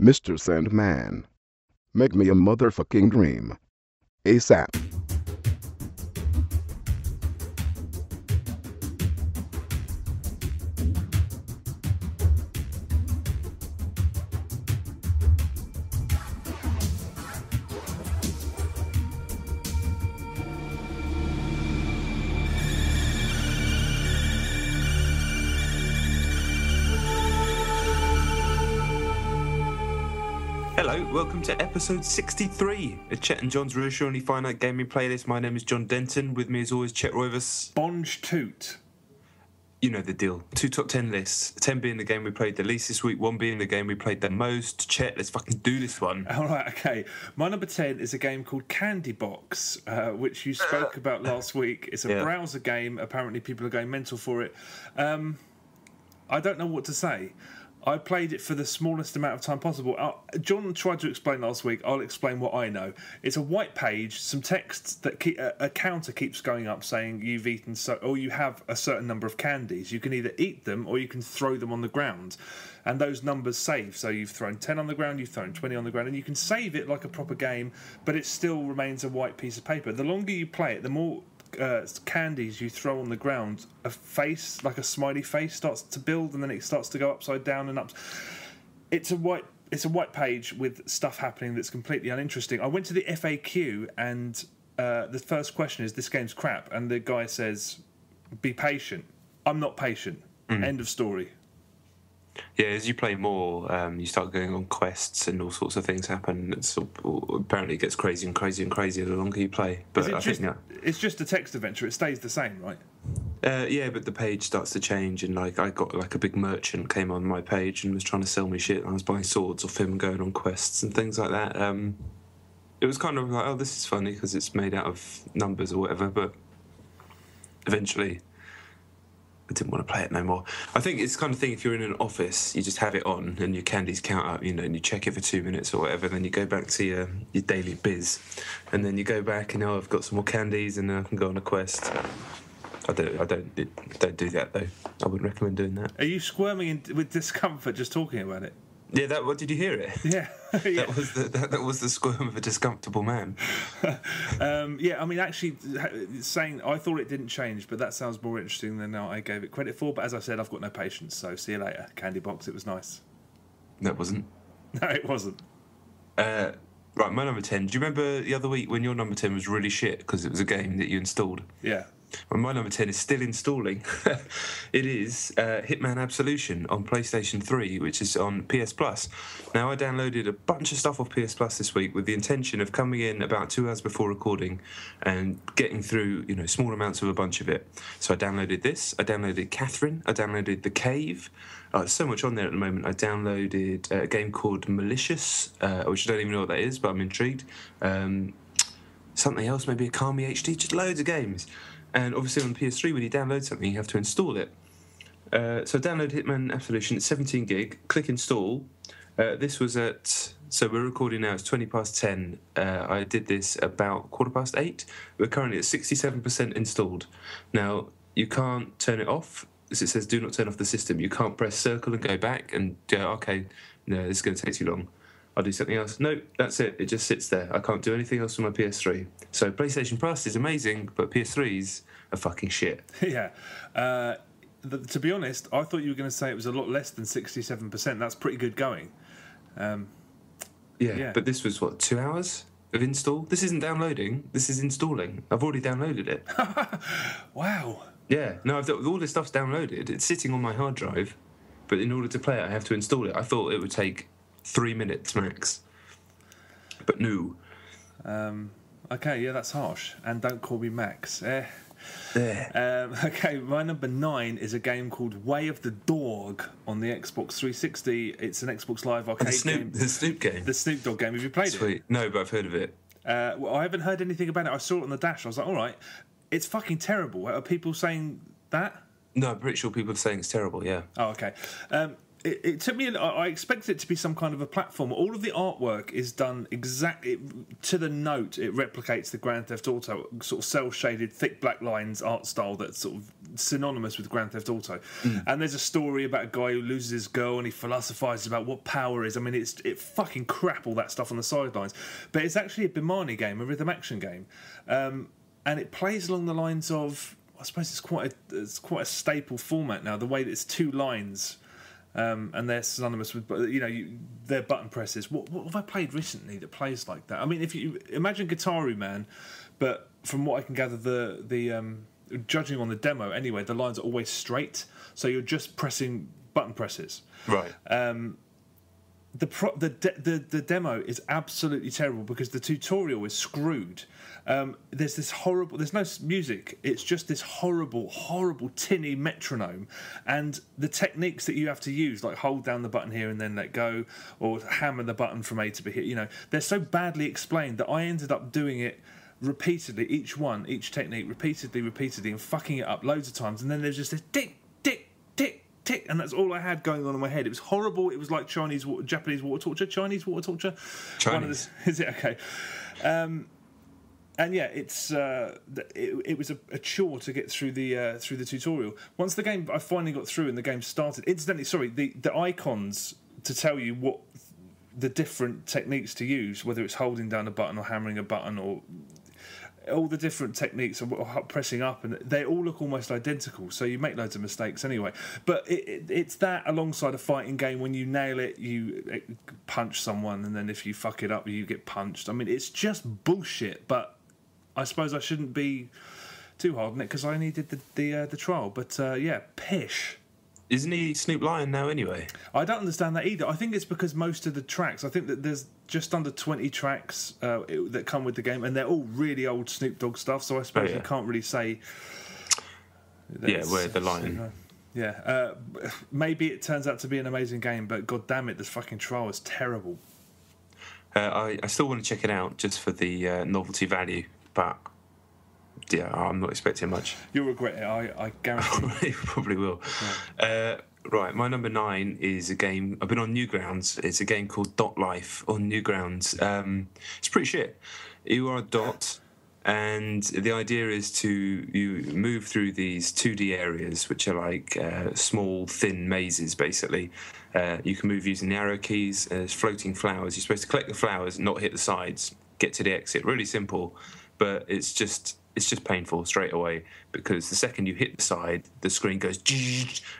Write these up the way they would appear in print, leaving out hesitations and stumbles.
Mr. Sandman, make me a motherfucking dream. ASAP. Hello, welcome to episode 63 of Chet and John's Reassuringly Finite Gaming Playlist. My name is John Denton. With me as always, Chet Roivas. Bonge Toot. You know the deal. 2 top 10 lists. 10 being the game we played the least this week, 1 being the game we played the most. Chet, let's fucking do this one. All right, okay. My number 10 is a game called Candy Box, which you spoke about last week. It's a browser game. Apparently people are going mental for it. I don't know what to say. I played it for the smallest amount of time possible. John tried to explain last week. I'll explain what I know. It's a white page, some text that a counter keeps going up saying you've eaten or you have a certain number of candies. You can either eat them or you can throw them on the ground, and those numbers save. So you've thrown 10 on the ground, you've thrown 20 on the ground, and you can save it like a proper game, but it still remains a white piece of paper. The longer you play it, the more candies you throw on the ground, a face, like a smiley face, starts to build, and then it starts to go upside down and up. It's a white page with stuff happening that's completely uninteresting. I went to the FAQ, and the first question is, this game's crap, and the guy says, be patient. I'm not patient. End of story. Yeah, as you play more, you start going on quests and all sorts of things happen. Apparently it gets crazy and crazy and crazier the longer you play. But it's just a text adventure. It stays the same, right? Yeah, but the page starts to change, and I got a big merchant came on my page and was trying to sell me shit. I was buying swords off him, going on quests and things like that. It was kind of like, oh, this is funny because it's made out of numbers or whatever. But eventually, I didn't want to play it no more. I think it's the kind of thing, if you're in an office, you just have it on and your candies count up, and you check it for 2 minutes or whatever, then you go back to your daily biz, and then you go back and I've got some more candies and then I can go on a quest. I don't do that though. I wouldn't recommend doing that. Are you squirming with discomfort just talking about it? Yeah, what did you hear it? Yeah. Yeah. That was the squirm of a discomfortable man. Yeah, I mean, actually, saying I thought it didn't change, but that sounds more interesting than I gave it credit for. But as I said, I've got no patience, so see you later. Candy Box, it was nice. That wasn't. No, it wasn't. Right, my number 10. Do you remember the other week when your number 10 was really shit because it was a game that you installed? Yeah. Well, my number 10 is still installing. It is Hitman Absolution on PlayStation 3, which is on PS Plus. Now, I downloaded a bunch of stuff off PS Plus this week with the intention of coming in about 2 hours before recording and getting through, small amounts of a bunch of it. So I downloaded this. I downloaded Catherine. I downloaded The Cave. There's so much on there at the moment. I downloaded a game called Malicious, which I don't even know what that is, but I'm intrigued. Something else, maybe a Kami HD, just loads of games. And obviously on PS3, when you download something, you have to install it. So download Hitman Absolution, it's 17 gig, click install. This was so we're recording now, it's 20 past 10. I did this about 8:15. We're currently at 67% installed. Now, you can't turn it off, as it says do not turn off the system. You can't press circle and go back and go, okay, no, this is going to take too long. I'll do something else. No, that's it. It just sits there. I can't do anything else on my PS3. So PlayStation Plus is amazing, but PS3's are fucking shit. Yeah. To be honest, I thought you were going to say it was a lot less than 67%. That's pretty good going. Yeah, but this was, 2 hours of install? This isn't downloading. This is installing. I've already downloaded it. Wow. Yeah. No, all this stuff's downloaded. It's sitting on my hard drive, but in order to play it, I have to install it. I thought it would take 3 minutes max, but no. Okay, yeah, that's harsh. And don't call me Max. Okay, my number 9 is a game called Way of the Dogg on the Xbox 360. It's an Xbox Live arcade game. The Snoop game. The Snoop Dogg game. Have you played it? Sweet. No, but I've heard of it. Well, I haven't heard anything about it. I saw it on the dash. I was like, all right, it's fucking terrible. Are people saying that? No, I'm pretty sure people are saying it's terrible, yeah. Oh, okay. it took me. I expected it to be some kind of a platform. All of the artwork is done exactly to the note. It replicates the Grand Theft Auto sort of cel-shaded, thick black lines art style that's sort of synonymous with Grand Theft Auto. And there's a story about a guy who loses his girl and he philosophises about what power is. I mean, it fucking crap all that stuff on the sidelines, but it's actually a Bimani game, a rhythm action game, and it plays along the lines of. I suppose it's quite a staple format now. The way that it's two lines. And they're synonymous with, their button presses. What have I played recently that plays like that? I mean, if you imagine Guitaru Man, but from what I can gather, the judging on the demo anyway, the lines are always straight, so you're just pressing button presses. Right. The demo is absolutely terrible because the tutorial is screwed. There's no music. It's just this horrible tinny metronome, and the techniques that you have to use, like hold down the button here and then let go, or hammer the button from A to B. They're so badly explained that I ended up doing it repeatedly, each technique repeatedly, and fucking it up loads of times. And then there's just this tick, tick, tick, tick, and that's all I had going on in my head. It was horrible. It was like Japanese water torture. Chinese. Is it okay? And yeah, it was a chore to get through the tutorial. Once I finally got through and the game started. Incidentally, sorry, the icons to tell you what the different techniques to use, whether it's holding down a button or hammering a button or all the different techniques of pressing up, and they all look almost identical, so you make loads of mistakes anyway. But it's that alongside a fighting game. When you nail it, you punch someone, and then if you fuck it up, you get punched. I mean, it's just bullshit, but I suppose I shouldn't be too hard on it because I only did the trial. But yeah, pish. Isn't he Snoop Lion now anyway? I don't understand that either. I think it's because most of the tracks, I think that there's just under 20 tracks that come with the game, and they're all really old Snoop Dogg stuff, so I suppose you can't really say... where the line... Yeah, maybe it turns out to be an amazing game, but god damn it, this fucking trial is terrible. I still want to check it out just for the novelty value, but... Yeah, I'm not expecting much. You'll regret it, I guarantee. You probably will. Yeah. Right, my number 9 is a game. I've been on Newgrounds. It's a game called Dot Life on Newgrounds. It's pretty shit. You are a dot, and the idea is you move through these 2D areas, which are like small, thin mazes, basically. You can move using the arrow keys. There's floating flowers. You're supposed to collect the flowers, not hit the sides, get to the exit. Really simple, but it's just painful straight away, because the second you hit the side, the screen goes,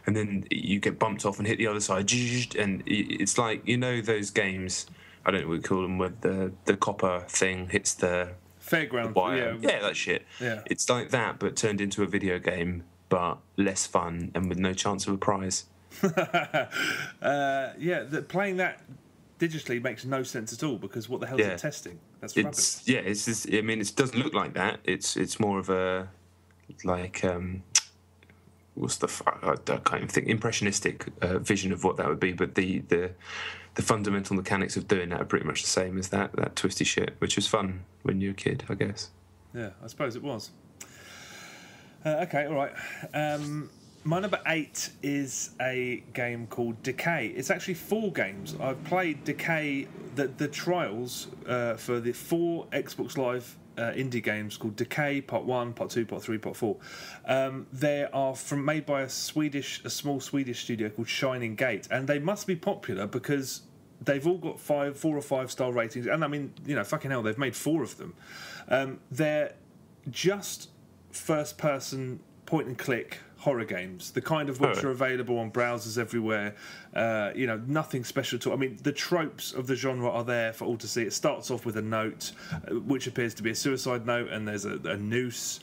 and then you get bumped off and hit the other side, and it's like, those games, I don't know what we call them, where the copper thing hits the fairground wire. Yeah, that shit. Yeah. It's like that, but turned into a video game, but less fun and with no chance of a prize. Playing that digitally makes no sense at all, because what the hell is it testing? That's rubbish. Yeah, it's just, I mean, it doesn't look like that. It's more of a, like, what's the I can't even think, impressionistic vision of what that would be, but the fundamental mechanics of doing that are pretty much the same as that twisty shit, which was fun when you were a kid, I guess. Yeah, I suppose it was. Okay, all right. My number 8 is a game called Decay. It's actually 4 games. I've played Decay, the trials for the 4 Xbox Live indie games called Decay, Part 1, Part 2, Part 3, Part 4. They are made by a small Swedish studio called Shining Gate, and they must be popular because they've all got 4 or 5 star ratings. And I mean, fucking hell, they've made 4 of them. They're just first-person point-and-click horror games, the kind of which are available on browsers everywhere. Nothing special at all. I mean, the tropes of the genre are there for all to see. It starts off with a note, which appears to be a suicide note, and there's a noose,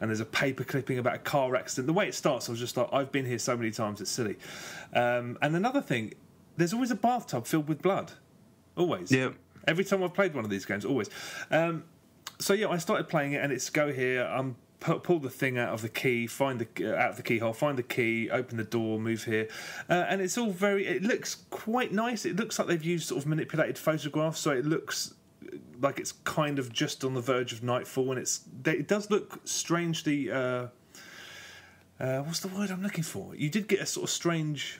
and there's a paper clipping about a car accident. The way it starts, I was just like, I've been here so many times, it's silly. And another thing, there's always a bathtub filled with blood. Always. Yeah. Every time I've played one of these games, always. So yeah, I started playing it, and it's go here, pull the thing out of the key, out of the keyhole, find the key, open the door, move here, and it's all it looks quite nice. It looks like they've used sort of manipulated photographs, so it looks like it's kind of just on the verge of nightfall, and it does look strangely. What's the word I'm looking for? You did get a sort of strange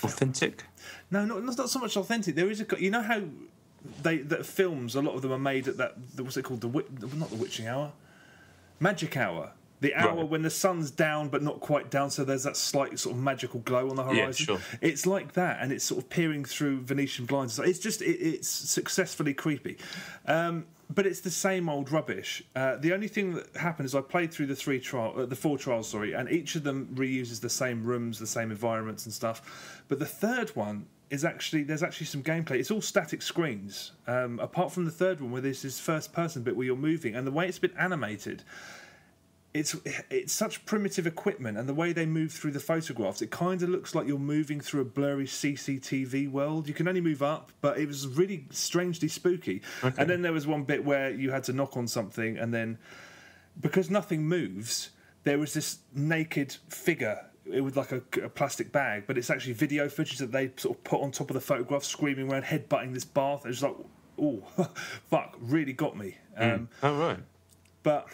authentic. No, not so much authentic. There is you know how that films, a lot of them are made at what's it called, not the witching hour, magic hour. The hour when the sun's down but not quite down, so there's that slight sort of magical glow on the horizon. Yeah, sure. It's like that, and it's sort of peering through Venetian blinds. It's just it's successfully creepy, but it's the same old rubbish. The only thing that happened is I played through the 4 trials, and each of them reuses the same rooms, the same environments and stuff. But the third one is there's actually some gameplay. It's all static screens, apart from the third one where there's this first person bit where you're moving, and the way it's been animated. It's such primitive equipment, and the way they move through the photographs, it kind of looks like you're moving through a blurry CCTV world. You can only move up, but it was really strangely spooky. Okay. And then there was one bit where you had to knock on something, and then because nothing moves, there was this naked figure with like a plastic bag, but it's actually video footage that they sort of put on top of the photograph, screaming around, headbutting this bath. It was like, oh, fuck, really got me. Oh, right. But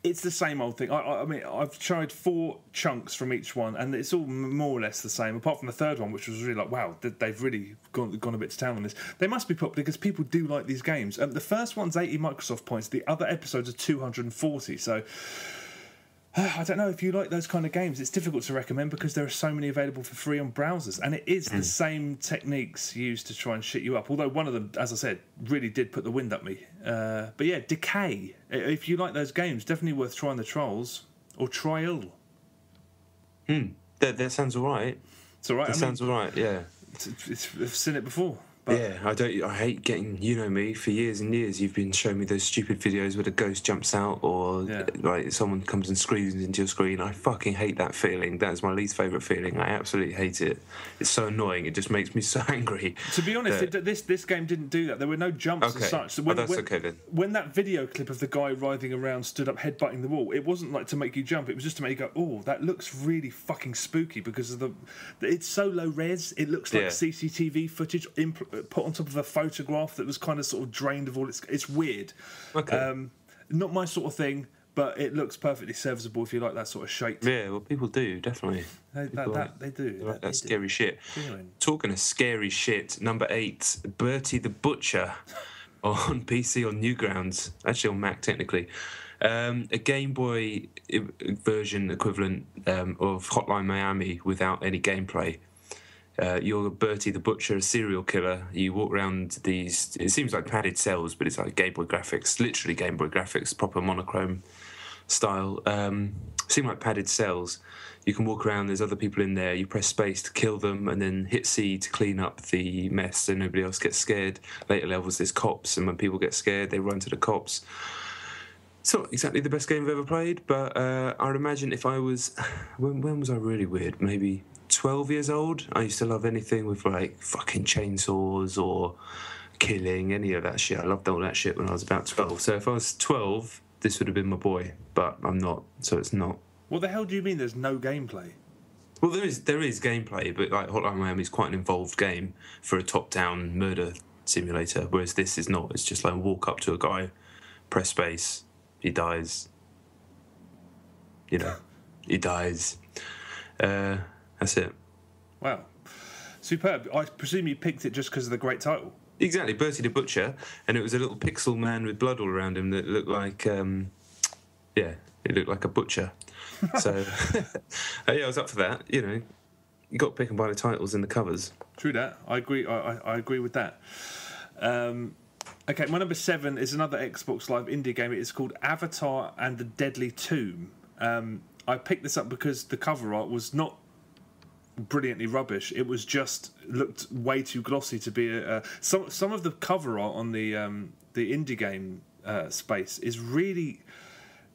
it's the same old thing. I mean, I've tried 4 chunks from each one, and it's all more or less the same, apart from the third one, which was really like, wow, they've really gone a bit to town on this. They must be popular because people do like these games. The first one's 80 Microsoft points. The other episodes are 240. So I don't know if you like those kind of games. It's difficult to recommend because there are so many available for free on browsers, and it is the same techniques used to try and shit you up. Although one of them, as I said, really did put the wind up me. But yeah, Decay. If you like those games, definitely worth trying the trials or trial. That sounds all right. It's all right. Sounds all right. Yeah. I've seen it before. But yeah, I hate getting, you know me, for years and years you've been showing me those stupid videos where the ghost jumps out or like someone comes and screams into your screen. I fucking hate that feeling. That is my least favourite feeling. I absolutely hate it. It's so annoying. It just makes me so angry. To be honest, this game didn't do that. There were no jumps as such. So okay then. When that video clip of the guy writhing around stood up headbutting the wall, it wasn't like to make you jump. It was just to make you go, oh, that looks really fucking spooky because of it's so low res. It looks like CCTV footage put on top of a photograph that was kind of sort of drained of all it's weird. Okay. Not my sort of thing, but it looks perfectly serviceable if you like that sort of shape. Yeah, well, people do, definitely. They do. They like that scary shit. Talking of scary shit, number 8, Berty the Butcher on PC on Newgrounds, actually on Mac technically. A Game Boy version equivalent of Hotline Miami without any gameplay. You're Berty the Butcher, a serial killer. You walk around these, it seems like padded cells, but it's like Game Boy graphics, literally Game Boy graphics, proper monochrome style. Seem like padded cells. You can walk around, there's other people in there, you press space to kill them and then hit C to clean up the mess so nobody else gets scared. Later levels there's cops, and when people get scared they run to the cops. It's not exactly the best game I've ever played, but I would imagine if I was... When was I really weird? Maybe 12 years old? I used to love anything with, like, fucking chainsaws or killing, any of that shit. I loved all that shit when I was about 12. So if I was 12, this would have been my boy, but I'm not, so it's not. What the hell do you mean there's no gameplay? Well, there is gameplay, but, like, Hotline Miami is quite an involved game for a top-down murder simulator, whereas this is not. It's just like walk up to a guy, press space, he dies. You know, he dies. That's it. Wow. Superb. I presume you picked it just because of the great title. Exactly, Berty the Butcher, and it was a little pixel man with blood all around him that looked like, it looked like a butcher. So, yeah, I was up for that. You know, you got to pick and buy the titles in the covers. True that. I agree. I agree with that. Okay, my number 7 is another Xbox Live indie game. It's called Avatar and the Deadly Tomb. I picked this up because the cover art was not brilliantly rubbish. It was just looked way too glossy to be some of the cover art on the indie game space is really.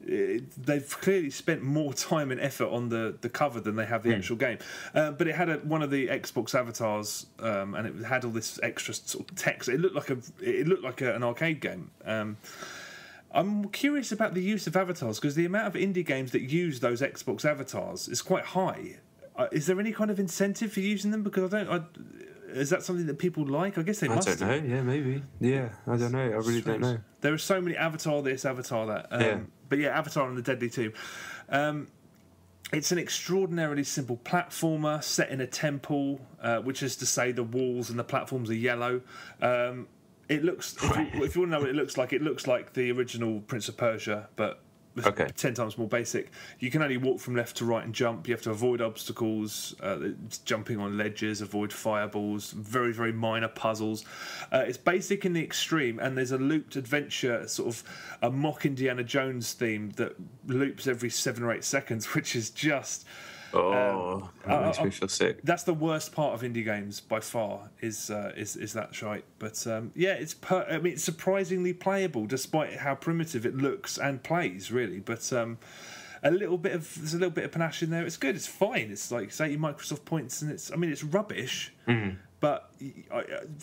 They've clearly spent more time and effort on the cover than they have the actual game. But it had one of the Xbox avatars, and it had all this extra sort of text. It looked like an arcade game. I'm curious about the use of avatars because the amount of indie games that use those Xbox avatars is quite high. Is there any kind of incentive for using them? Because is that something that people like? I guess they must. I don't know. Yeah, maybe. Yeah, I don't know. I really don't know. There are so many Avatar this, Avatar that. But yeah, Avatar and the Deadly Tomb. It's an extraordinarily simple platformer set in a temple, which is to say the walls and the platforms are yellow. It looks, if you want to know what it looks like the original Prince of Persia, but 10 times more basic. You can only walk from left to right and jump. You have to avoid obstacles, jumping on ledges, avoid fireballs, very, very minor puzzles. It's basic in the extreme, and there's a looped adventure, sort of a mock Indiana Jones theme that loops every 7 or 8 seconds, which is just... that makes me feel sick. That's the worst part of indie games by far. Is that shite? But it's it's surprisingly playable despite how primitive it looks and plays. Really, but there's a little bit of panache in there. It's good. It's fine. It's like 80 Microsoft points, and it's rubbish. But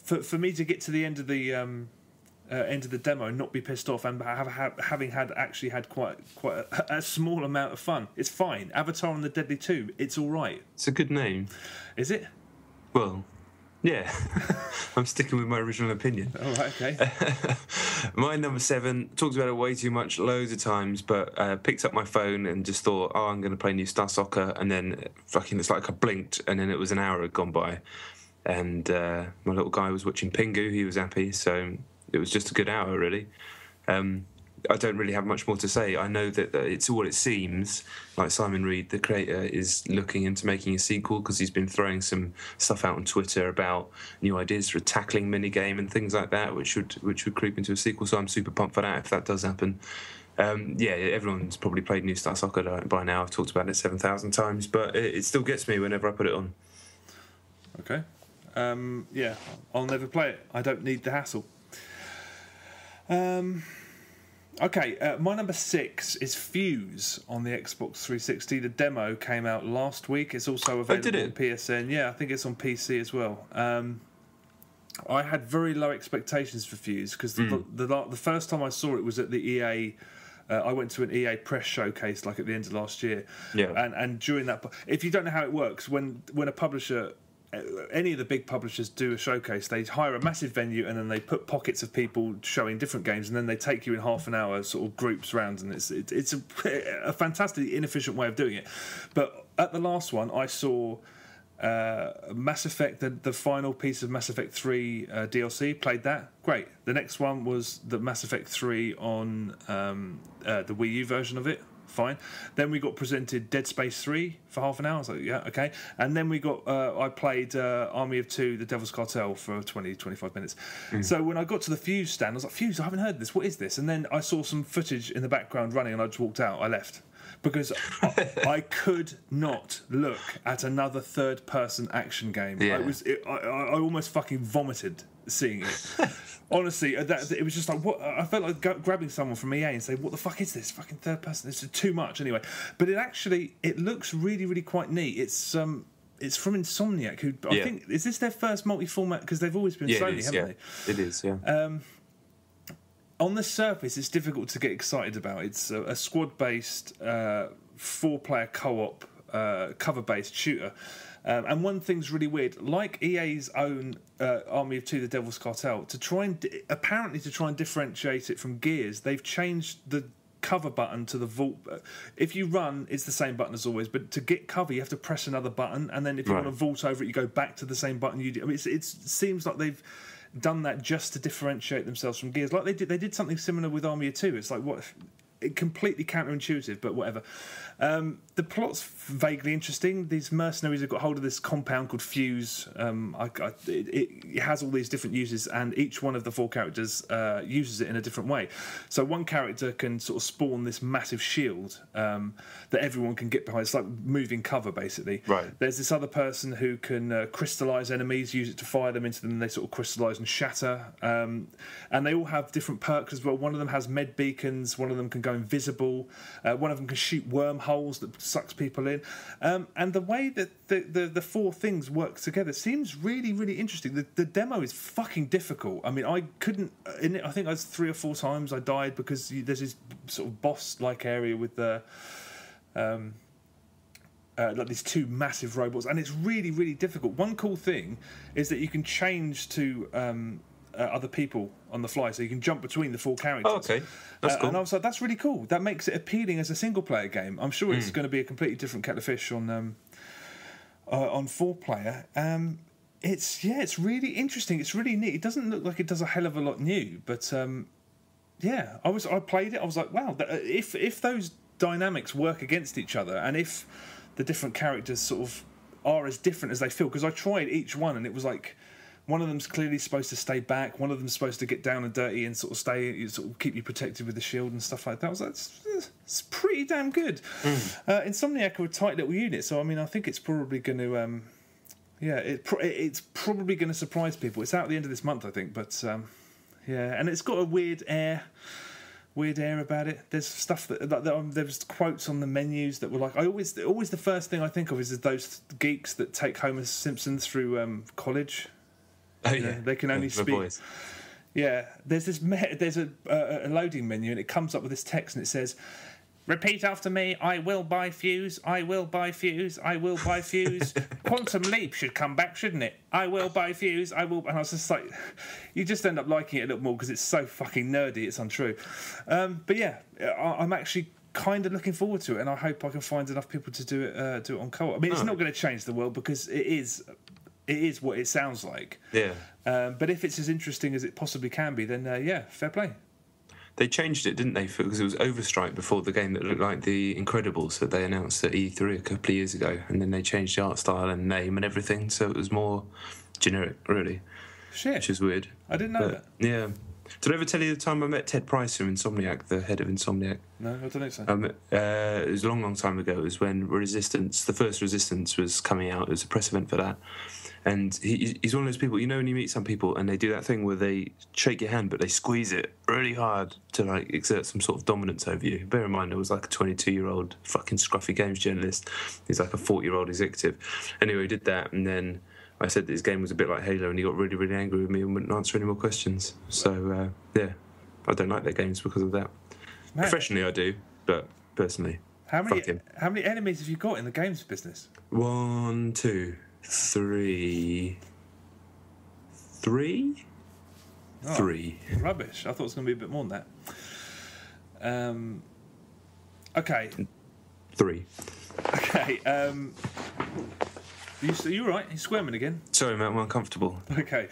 for me to get to the end of the demo and not be pissed off, and having had quite a small amount of fun, it's fine. Avatar and the Deadly Tomb, it's all right. It's a good name. Is it? Well, yeah. I'm sticking with my original opinion. All right, okay. My number 7, talked about it way too much, loads of times, but picked up my phone and just thought, I'm going to play New Star Soccer, and then it's like I blinked, and then it was an hour had gone by, and my little guy was watching Pingu. He was happy, so it was just a good hour, really. I don't really have much more to say. I know that it's all it seems. Like Simon Reed, the creator, is looking into making a sequel because he's been throwing some stuff out on Twitter about new ideas for a tackling minigame and things like that, which would creep into a sequel. So I'm super pumped for that if that does happen. Everyone's probably played New Star Soccer by now. I've talked about it 7,000 times, but it still gets me whenever I put it on. Okay. I'll never play it. I don't need the hassle. My number 6 is Fuse on the Xbox 360. The demo came out last week. It's also available on PSN. Yeah, I think it's on PC as well. I had very low expectations for Fuse because the first time I saw it was at the EA. I went to an EA press showcase like at the end of last year. Yeah. And during that, if you don't know how it works, when a publisher, any of the big publishers do a showcase, they hire a massive venue and then they put pockets of people showing different games, and then they take you in half an hour sort of groups round, and it's a fantastically inefficient way of doing it. But at the last one, I saw Mass Effect, the final piece of Mass Effect 3 DLC. Played that, great. The next one was the Mass Effect 3 on the Wii U version of it. Fine. Then we got presented Dead Space 3 for half an hour. I was like, yeah, okay. And then we got, I played Army of Two, The Devil's Cartel for 20, 25 minutes. So when I got to the Fuse stand, I was like, Fuse, I haven't heard this. What is this? And then I saw some footage in the background running, and I just walked out. I left. Because I could not look at another third-person action game. Yeah. I almost fucking vomited seeing it. Honestly, it was just like, what? I felt like grabbing someone from EA and saying, what the fuck is this? Fucking third person. It's too much anyway. But it looks really, really quite neat. It's from Insomniac, who I think, is this their first multi-format? Because they've always been Sony, haven't they? It is, yeah. On the surface, it's difficult to get excited about. It's a squad-based, 4-player co-op, cover-based shooter. And one thing's really weird, like EA's own Army of Two, The Devil's Cartel, to try and differentiate it from Gears, they've changed the cover button to the vault. If you run, it's the same button as always, but to get cover, you have to press another button, and then if you want to vault over it, you go back to the same button you do. I mean, it seems like they've done that just to differentiate themselves from Gears. Like they did something similar with Army of Two. It's like completely counterintuitive, but whatever. The plot's vaguely interesting. These mercenaries have got hold of this compound called Fuse. It has all these different uses, and each one of the 4 characters uses it in a different way. So one character can sort of spawn this massive shield that everyone can get behind. It's like moving cover, basically. Right. There's this other person who can crystallise enemies, use it to fire them into them, and they sort of crystallise and shatter. And they all have different perks as well. One of them has med beacons. One of them can go invisible. One of them can shoot wormholes that sucks people in. And the way that the 4 things work together seems really, really interesting. The demo is fucking difficult. I mean, I couldn't... I think I was 3 or 4 times I died because there's this sort of boss-like area with the... like these 2 massive robots, and it's really, really difficult. One cool thing is that you can change to other people on the fly, so you can jump between the 4 characters. Oh, okay. That's cool. And I was like, that's really cool. That makes it appealing as a single-player game. I'm sure it's going to be a completely different kettle of fish on 4-player. It's really interesting. It's really neat. It doesn't look like it does a hell of a lot new, but I played it. I was like, wow. If those dynamics work against each other, and if the different characters sort of are as different as they feel, because I tried each one, and it was like one of them's clearly supposed to stay back, one of them's supposed to get down and dirty and sort of keep you protected with the shield and stuff like that. I was like, it's pretty damn good. Insomniac are a tight little unit, so I mean, I think it's probably going to. It's probably going to surprise people. It's out at the end of this month, I think, but and it's got a weird air about it. There's stuff there's quotes on the menus that were like, always the first thing I think of is those geeks that take Homer Simpson through college. Oh yeah, they can only speak. Boys. Yeah, there's a loading menu, and it comes up with this text, and it says, "Repeat after me. I will buy Fuse. I will buy Fuse. I will buy Fuse. Quantum Leap should come back, shouldn't it? I will buy Fuse. I will." And I was just like, you just end up liking it a little more because it's so fucking nerdy. It's untrue. But yeah, I'm actually kind of looking forward to it, and I hope I can find enough people to do it on co-op. I mean, it's not going to change the world because it is what it sounds like. Yeah. But if it's as interesting as it possibly can be, then fair play. They changed it, didn't they? Because it was Overstrike before, the game that looked like The Incredibles that they announced at E3 a couple of years ago, and then they changed the art style and name and everything, so it was more generic, really. Shit. Which is weird. I didn't know that. Yeah. Did I ever tell you the time I met Ted Price from Insomniac, the head of Insomniac? No, I don't think so. It was a long, long time ago. It was when the first Resistance was coming out. It was a press event for that. And he's one of those people, you know, when you meet some people and they do that thing where they shake your hand but they squeeze it really hard to like exert some sort of dominance over you. Bear in mind, I was like a 22-year-old fucking scruffy games journalist. He's like a 40-year-old executive. Anyway, he did that, and then I said that his game was a bit like Halo, and he got really, really angry with me and wouldn't answer any more questions. So, I don't like their games because of that. Man. Professionally, I do, but personally, how many enemies have you got in the games business? 1, 2, 3. 3? Oh, 3. Rubbish. I thought it was going to be a bit more than that. Okay. 3. Okay. You all right? You squirming again? Sorry, mate, I'm uncomfortable. Okay.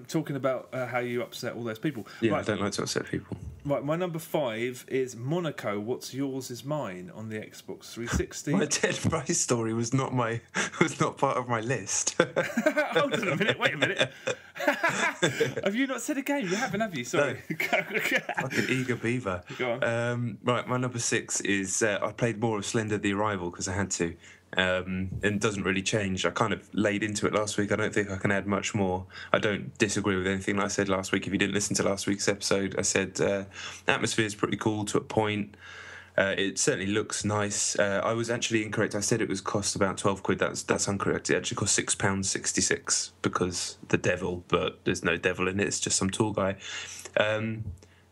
Talking about how you upset all those people. Yeah, right. I don't like to upset people. Right, my number 5 is Monaco. What's yours is mine on the Xbox 360. My Ted Price story was not part of my list. Hold on a minute. Wait a minute. Have you not said a game? You haven't, have you? Sorry. No. Fucking eager beaver. Go on. Right, my number 6 is I played more of Slender the Arrival because I had to. And it doesn't really change. I kind of laid into it last week. I don't think I can add much more. I don't disagree with anything that I said last week. If you didn't listen to last week's episode, I said atmosphere is pretty cool to a point. It certainly looks nice. I was actually incorrect. I said it was cost about 12 quid. That's incorrect. It actually cost £6.66 because the devil, but there's no devil in it. It's just some tool guy.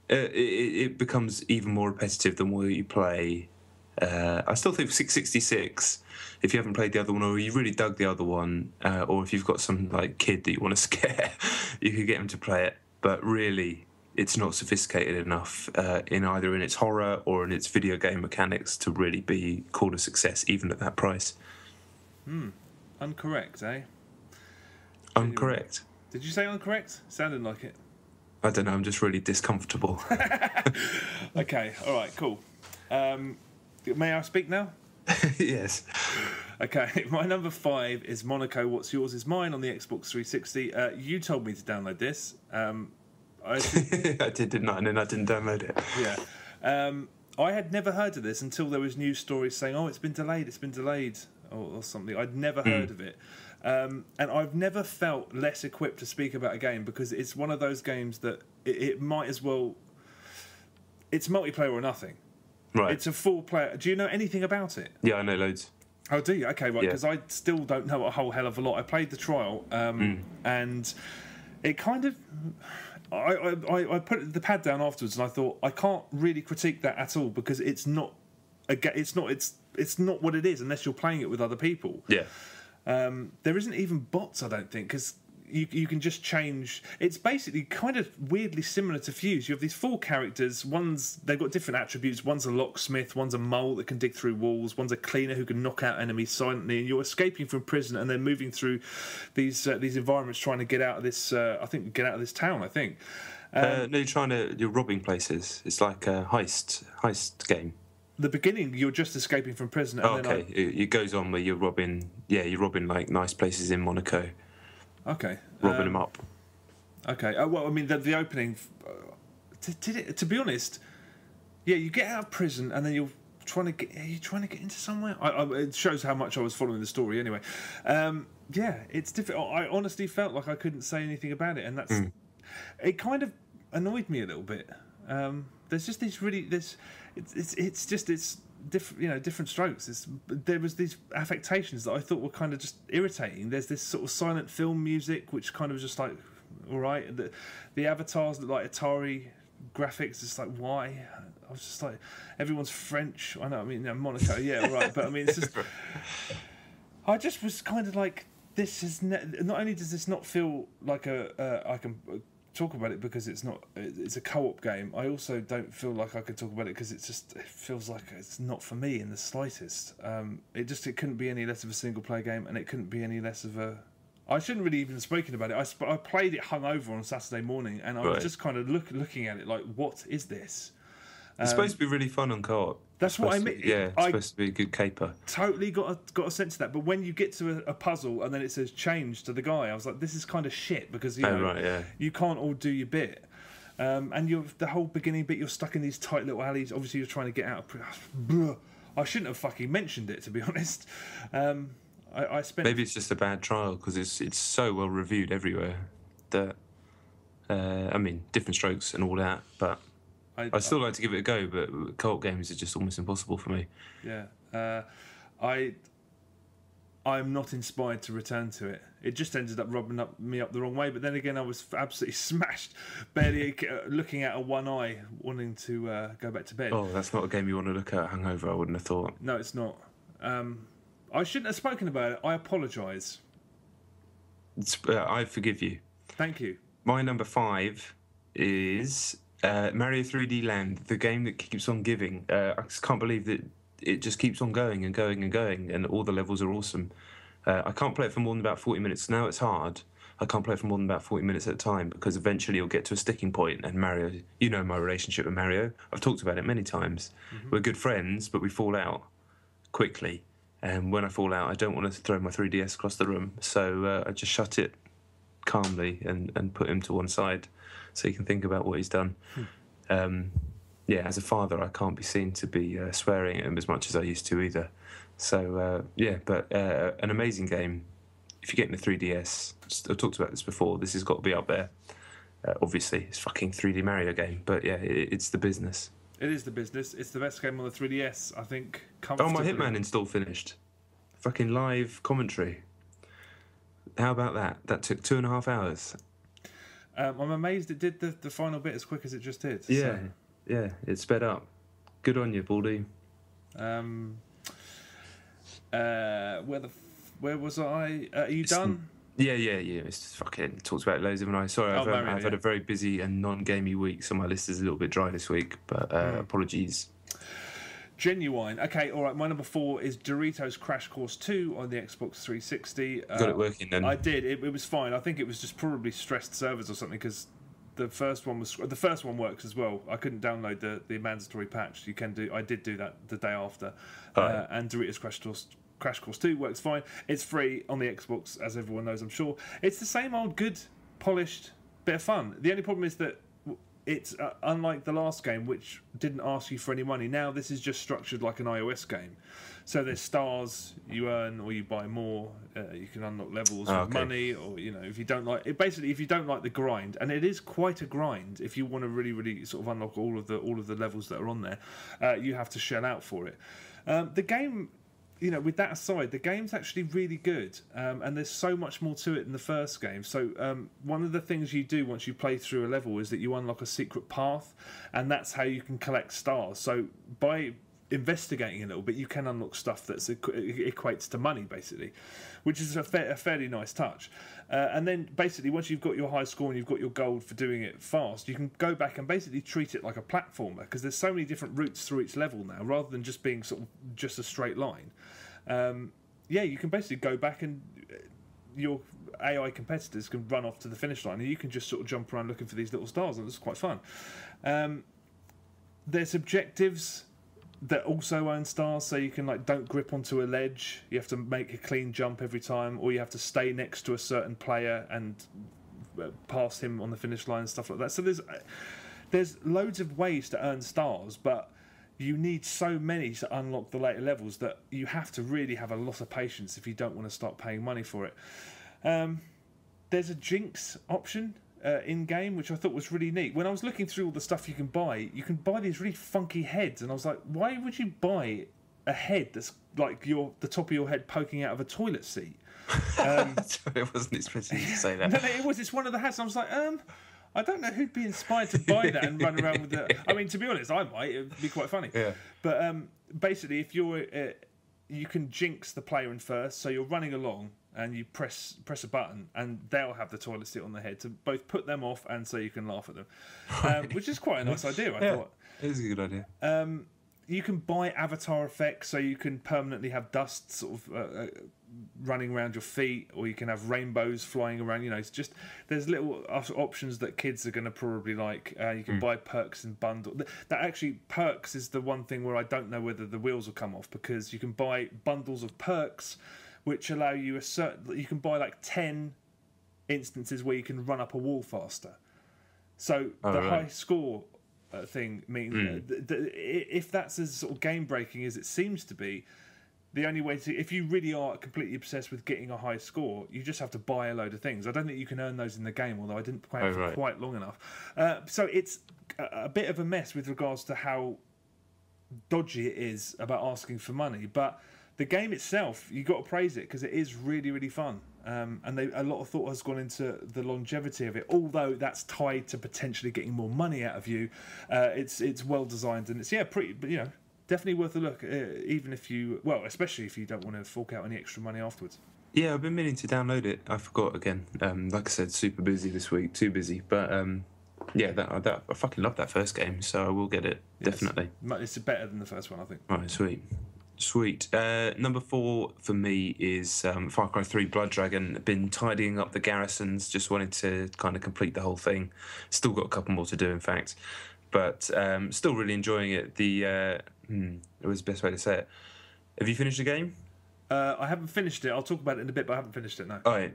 It becomes even more repetitive the more you play. I still think for £6.66, if you haven't played the other one, or you really dug the other one, or if you've got some like kid that you want to scare, you could get him to play it. But really, it's not sophisticated enough in either in its horror or in its video game mechanics to really be called a success, even at that price. Uncorrect, eh? Uncorrect. Did you say uncorrect? Sounded like it. I don't know. I'm just really discomfortable. Okay. All right. Cool. May I speak now? Yes. Okay, my number 5 is Monaco. What's yours is mine on the Xbox 360. You told me to download this. I did, didn't I? And then I didn't download it. Yeah. I had never heard of this until there was news stories saying, "Oh, it's been delayed," or something. I'd never heard of it. And I've never felt less equipped to speak about a game because it's one of those games that it might as well. It's multiplayer or nothing. Right. It's a full player. Do you know anything about it? Yeah, I know loads. Oh, do you? Okay, right. Yeah. Because I still don't know a whole hell of a lot. I played the trial, and it kind of. I put the pad down afterwards, and I thought I can't really critique that at all because it's not. It's not what it is unless you're playing it with other people. Yeah. There isn't even bots, I don't think, because you can just change. It's basically kind of weirdly similar to Fuse. You have these 4 characters. They've got different attributes. One's a locksmith, one's a mole that can dig through walls, one's a cleaner who can knock out enemies silently, and you're escaping from prison and then moving through these environments trying to get out of this get out of this town, I think. No, you're robbing places. It's like a heist game. The beginning, you're just escaping from prison. And then it goes on where you're robbing like nice places in Monaco. Okay. Robbing them up. Okay. Well, I mean, the opening, did it? To be honest, yeah, you get out of prison and then you're trying to get into somewhere. It shows how much I was following the story. Anyway, yeah, it's difficult. I honestly felt like I couldn't say anything about it, and that's it. Kind of annoyed me a little bit. There's just these it's different, different strokes. There was these affectations that I thought were kind of just irritating. There's this sort of silent film music, which kind of just like, all right. The avatars look like Atari graphics. It's like, why? I was just like, everyone's French. I know. I mean, Monaco, yeah, all right. But I mean, it's just. I just was kind of like, this is not only does this not feel like I can talk about it because it's a co-op game. I also don't feel like I could talk about it because it feels like it's not for me in the slightest. It couldn't be any less of a single player game, and it couldn't be any less of a. I shouldn't really even have spoken about it. I played it hungover on Saturday morning, and I was just kind of looking at it like, what is this? It's supposed to be really fun on co-op. That's what I mean. Yeah, it's supposed to be a good caper. Totally got a sense of that. But when you get to a puzzle and then it says change to the guy, I was like, this is kind of shit because you can't all do your bit. And the whole beginning bit, you're stuck in these tight little alleys. Obviously, you're trying to get out. I shouldn't have fucking mentioned it, to be honest. I spent. Maybe it's just a bad trial because it's so well reviewed everywhere that I mean, different strokes and all that, but. I still like to give it a go, but co-op games are just almost impossible for me. Yeah, I'm not inspired to return to it. It just ended up rubbing me up the wrong way. But then again, I was absolutely smashed, barely looking at a one eye, wanting to go back to bed. Oh, that's not a game you want to look at hungover. I wouldn't have thought. No, it's not. I shouldn't have spoken about it. I apologise. I forgive you. Thank you. My number 5 is. Mario 3D Land, the game that keeps on giving. I just can't believe that it just keeps on going and going and going, and all the levels are awesome. I can't play it for more than about 40 minutes. Now it's hard. I can't play it for more than about 40 minutes at a time because eventually you'll get to a sticking point, and Mario, you know my relationship with Mario. I've talked about it many times. Mm-hmm. We're good friends, but we fall out quickly. And when I fall out, I don't want to throw my 3DS across the room, so I just shut it calmly and put him to one side. So he can think about what he's done. Yeah, as a father, I can't be seen to be swearing at him as much as I used to either. So, but an amazing game. If you're getting a 3DS, I've talked about this before, this has got to be up there. Obviously, it's fucking 3D Mario game, but yeah, it's the business. It is the business. It's the best game on the 3DS, I think. Oh, my Hitman install finished. Fucking live commentary. How about that? That took 2.5 hours. I'm amazed it did the final bit as quick as it just did. Yeah, yeah, it sped up. Good on you, Baldy. Where was I? Are you done? Yeah. It's just fucking talked about it loads of nights. Sorry, I've had a very busy and non-gamey week, so my list is a little bit dry this week. But apologies. Genuine. Okay, all right. My number 4 is Doritos Crash Course 2 on the Xbox 360. Got it working then? I did. It was fine. I think it was just probably stressed servers or something because the first one works as well. I couldn't download the mandatory patch. I did do that the day after. And Doritos Crash Course 2 works fine. It's free on the Xbox, as everyone knows, I'm sure. It's the same old good, polished bit of fun. The only problem is that it's unlike the last game, which didn't ask you for any money. Now this is just structured like an iOS game. So there's stars you earn or you buy more. You can unlock levels with money, or if you don't like it. Basically, if you don't like the grind, and it is quite a grind. If you want to really, really sort of unlock all of the levels that are on there, you have to shell out for it. The game. With that aside, the game's actually really good, and there's so much more to it than the first game. So one of the things you do once you play through a level is that you unlock a secret path, and that's how you can collect stars. So by investigating a little bit, you can unlock stuff that equates to money, basically, which is a fairly nice touch. And then basically, once you've got your high score and you've got your gold for doing it fast, you can go back and basically treat it like a platformer, because there's so many different routes through each level now, rather than just being sort of just a straight line. You can basically go back and your AI competitors can run off to the finish line, and you can just sort of jump around looking for these little stars, and it's quite fun. There's objectives that also earn stars, so you can don't grip onto a ledge, you have to make a clean jump every time, or you have to stay next to a certain player and pass him on the finish line and stuff like that. So there's loads of ways to earn stars, but you need so many to unlock the later levels that you have to really have a lot of patience if you don't want to start paying money for it. There's a jinx option in game, which I thought was really neat. When I was looking through all the stuff you can buy these really funky heads, and I was like, why would you buy a head that's like the top of your head poking out of a toilet seat? Sorry, I wasn't expecting you to say that. No, it's one of the hats. And I was like, I don't know who'd be inspired to buy that and run around with it. I mean, to be honest, I might. It'd be quite funny. Yeah. But basically, if you can jinx the player in first, so you're running along and you press a button, and they'll have the toilet seat on their head to both put them off and so you can laugh at them, which is quite a nice idea. I thought it is a good idea. You can buy avatar effects, so you can permanently have dust sort of running around your feet, or you can have rainbows flying around. It's just there's little options that kids are going to probably like. You can buy perks and bundles. That actually, perks is the one thing where I don't know whether the wheels will come off, because you can buy bundles of perks which allow you you can buy 10 instances where you can run up a wall faster. So high score thing means if that's as sort of game breaking as it seems to be, the only way to, if you really are completely obsessed with getting a high score, you just have to buy a load of things. I don't think you can earn those in the game, although I didn't play it for quite long enough. So it's a bit of a mess with regards to how dodgy it is about asking for money, but the game itself, you got to praise it, because it is really, really fun. And a lot of thought has gone into the longevity of it. Although that's tied to potentially getting more money out of you, it's well designed, and it's pretty. But definitely worth a look. Even if especially if you don't want to fork out any extra money afterwards. Yeah, I've been meaning to download it. I forgot again. Like I said, super busy this week. Too busy, but I fucking love that first game, so I will get it definitely. It's better than the first one, I think. Right, sweet. Number 4 for me is Far Cry 3 Blood Dragon. Been tidying up the garrisons, just wanted to kind of complete the whole thing. Still got a couple more to do, in fact, but still really enjoying it. It was the best way to say it. Have you finished the game? I haven't finished it. I'll talk about it in a bit, but I haven't finished it, no. All right.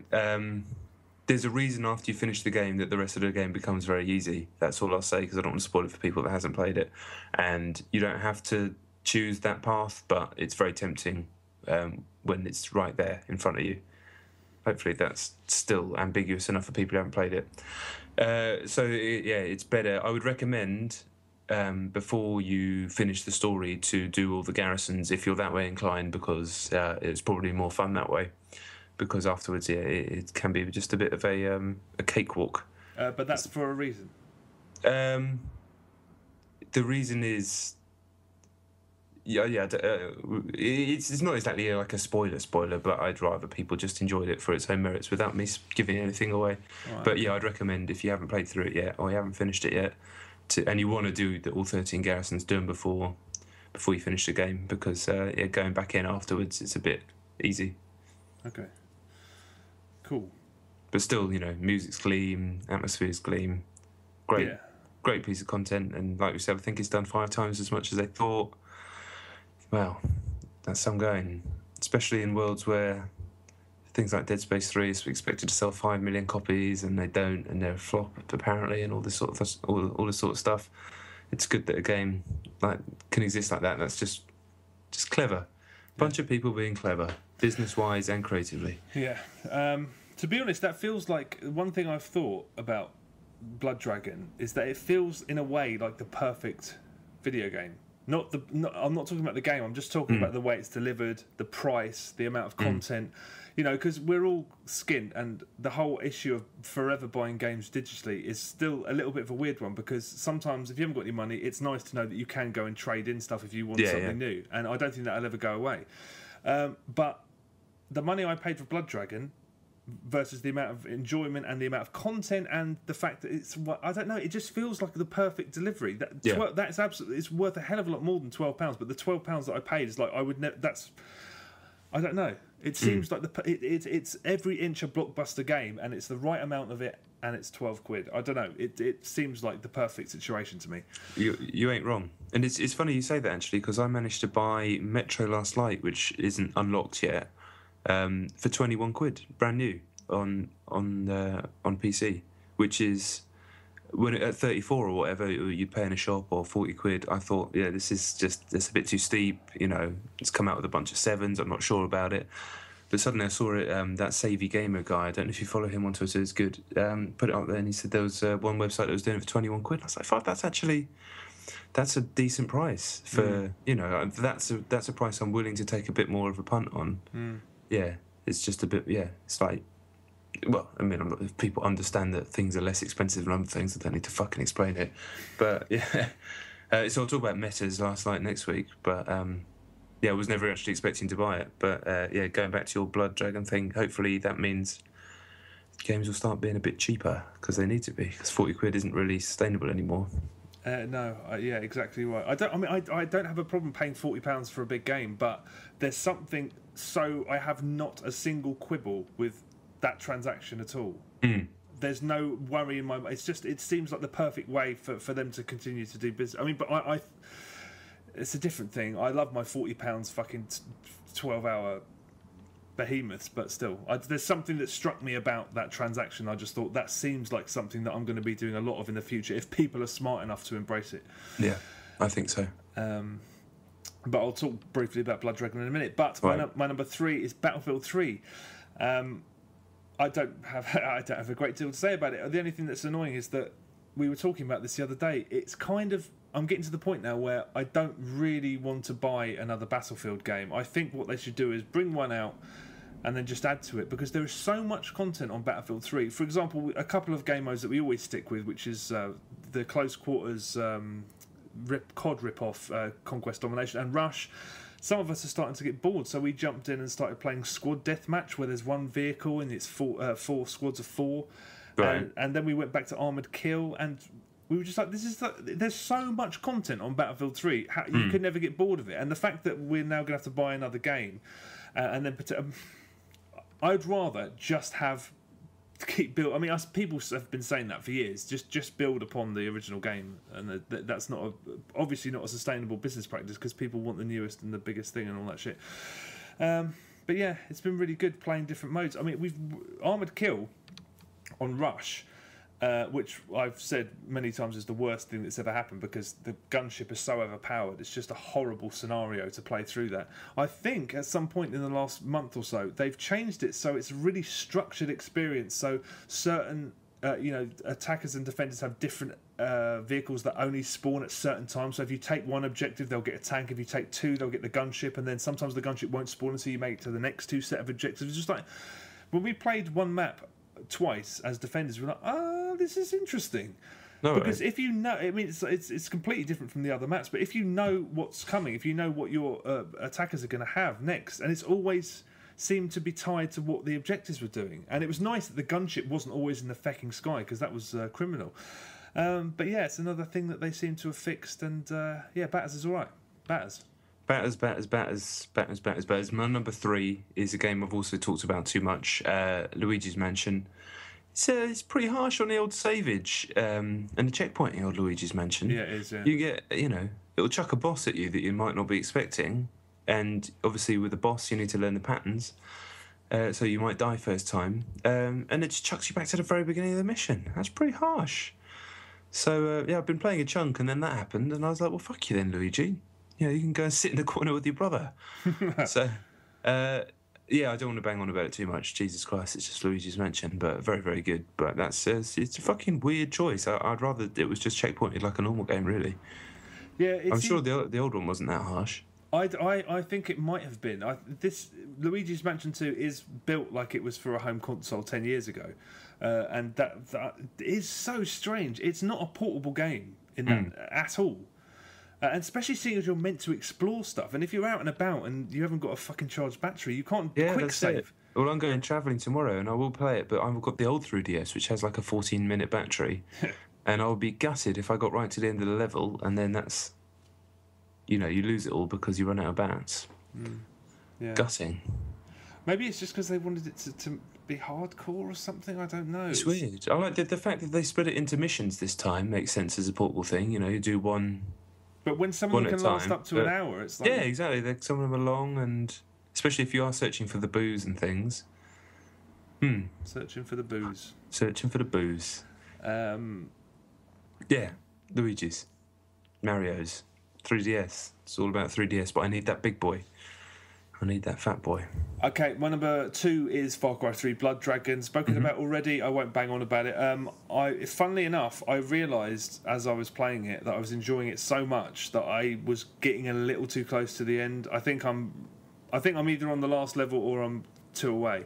There's a reason after you finish the game that the rest of the game becomes very easy. That's all I'll say, because I don't want to spoil it for people that hasn't played it. And you don't have to choose that path, but it's very tempting when it's right there in front of you. Hopefully that's still ambiguous enough for people who haven't played it. It's better. I would recommend before you finish the story to do all the garrisons if you're that way inclined, because it's probably more fun that way, because afterwards it can be just a bit of a cakewalk. But that's for a reason. The reason is it's not exactly like a spoiler, but I'd rather people just enjoyed it for its own merits without me giving anything away. But I'd recommend, if you haven't played through it yet or you haven't finished it yet, and you want to do all 13 garrisons, do them before you finish the game, because going back in afterwards, it's a bit easy. Okay. Cool. But still, music's clean, atmosphere's clean, great piece of content, and like we said, I think it's done 5 times as much as they thought. Well, that's some going, especially in worlds where things like Dead Space 3 is expected to sell 5 million copies, and they don't, and they're a flop apparently, and all this sort of stuff. It's good that a game can exist like that. That's just clever. Bunch of people being clever, business-wise and creatively. Yeah. To be honest, that feels like one thing I've thought about Blood Dragon is that it feels in a way like the perfect video game. I'm not talking about the game. I'm just talking about the way it's delivered, the price, the amount of content. You know, because we're all skint, and the whole issue of forever buying games digitally is still a little bit of a weird one, because sometimes if you haven't got any money, it's nice to know that you can go and trade in stuff if you want something new. And I don't think that'll ever go away. But the money I paid for Blood Dragon versus the amount of enjoyment and the amount of content and the fact that it's, I don't know, it just feels like the perfect delivery. That's absolutely, it's worth a hell of a lot more than £12, but the £12 that I paid is like, I would never, I don't know. It seems like it's every inch a blockbuster game, and it's the right amount of it, and it's £12. I don't know. It seems like the perfect situation to me. You ain't wrong. And it's funny you say that, actually, because I managed to buy Metro Last Light, which isn't unlocked yet, for £21, brand new on PC, which is, when at 34 or whatever you'd pay in a shop, or £40, I thought, it's a bit too steep. You know, it's come out with a bunch of 7s. I'm not sure about it. But suddenly I saw it. That Savvy Gamer guy, I don't know if you follow him on Twitter, it's good. Put it up there, and he said there was one website that was doing it for £21. I was like, fuck, that's a decent price for that's a price I'm willing to take a bit more of a punt on. Yeah, it's just a bit. Yeah, it's like. Well, I mean, if people understand that things are less expensive than other things, I don't need to fucking explain it. But yeah, so I'll talk about metas Last Light next week. But I was never actually expecting to buy it. But going back to your Blood Dragon thing, hopefully that means games will start being a bit cheaper, because they need to be, because £40 isn't really sustainable anymore. No, exactly right. I don't have a problem paying £40 for a big game, but there's something. So I have not a single quibble with that transaction at all. There's no worry in my mind. It's just, it seems like the perfect way for them to continue to do business. I mean, but I it's a different thing. I love my £40 fucking 12-hour behemoths, but still, there's something that struck me about that transaction. I just thought that seems like something that I'm going to be doing a lot of in the future if people are smart enough to embrace it. Yeah, I think so. But I'll talk briefly about Blood Dragon in a minute. But my number 3 is Battlefield 3. I don't have a great deal to say about it. The only thing that's annoying is that we were talking about this the other day. It's kind of, I'm getting to the point now where I don't really want to buy another Battlefield game. I think what they should do is bring one out and then just add to it, because there is so much content on Battlefield 3. For example, a couple of game modes that we always stick with, which is the close quarters COD rip-off, Conquest Domination, and Rush. Some of us are starting to get bored, so we jumped in and started playing Squad Deathmatch, where there's one vehicle and it's four squads of 4. Right. And then we went back to Armoured Kill, and we were just like, there's so much content on Battlefield 3. You could never get bored of it. And the fact that we're now going to have to buy another game, and then I'd rather just have keep build. I mean, people have been saying that for years. Just build upon the original game, and that's not obviously not a sustainable business practice, because people want the newest and the biggest thing and all that shit. But yeah, it's been really good playing different modes. I mean, we've Armoured Kill on Rush, which I've said many times is the worst thing that's ever happened, because the gunship is so overpowered. It's just a horrible scenario to play through that. I think at some point in the last month or so, they've changed it so it's a really structured experience. So certain attackers and defenders have different vehicles that only spawn at certain times. So if you take one objective, they'll get a tank. If you take 2, they'll get the gunship. And then sometimes the gunship won't spawn until you make it to the next 2 set of objectives. It's just like, when we played one map twice as defenders, we're like, this is interesting. Because if you know, I mean, it's completely different from the other maps, but if you know what's coming, if you know what your attackers are going to have next, and it's always seemed to be tied to what the objectives were doing. And it was nice that the gunship wasn't always in the fecking sky, because that was criminal. But yeah, it's another thing that they seem to have fixed, and Batters is all right. Batters. My number 3 is a game I've also talked about too much, Luigi's Mansion. It's pretty harsh on the old savage and the checkpoint in the old Luigi's Mansion. Yeah, it is, yeah. You get, it'll chuck a boss at you that you might not be expecting, and obviously with the boss you need to learn the patterns, so you might die first time, and it just chucks you back to the very beginning of the mission. That's pretty harsh. So, I've been playing a chunk, and then that happened, and I was like, well, fuck you then, Luigi. You can go and sit in the corner with your brother. So, I don't want to bang on about it too much. Jesus Christ, it's just Luigi's Mansion, but very, very good. But it's a fucking weird choice. I'd rather it was just checkpointed like a normal game, really. Yeah, I'm sure the old one wasn't that harsh. I think it might have been. This Luigi's Mansion 2 is built like it was for a home console 10 years ago, and that is so strange. It's not a portable game in that at all, and especially seeing as you're meant to explore stuff. And if you're out and about and you haven't got a fucking charged battery, you can't quick save. Well, I'm going travelling tomorrow, and I will play it, but I've got the old 3DS, which has like a 14-minute battery, and I would be gutted if I got right to the end of the level, and then that's. You lose it all because you run out of bats. Yeah. Gutting. Maybe it's just because they wanted it to be hardcore or something. I don't know. It's weird. I like the fact that they split it into missions this time. Makes sense as a portable thing. You do one. But when some of them can last up to an hour, it's like... Yeah, exactly. Some of them are long, and especially if you are searching for the booze and things. Searching for the booze. Searching for the booze. Yeah, Luigi's, Mario's. 3DS. It's all about 3DS, but I need that big boy. I need that fat boy. Okay, my number 2 is Far Cry 3 Blood Dragon. Spoken about already, I won't bang on about it. Funnily enough, I realised as I was playing it that I was enjoying it so much that I was getting a little too close to the end. I think I'm either on the last level or I'm 2 away.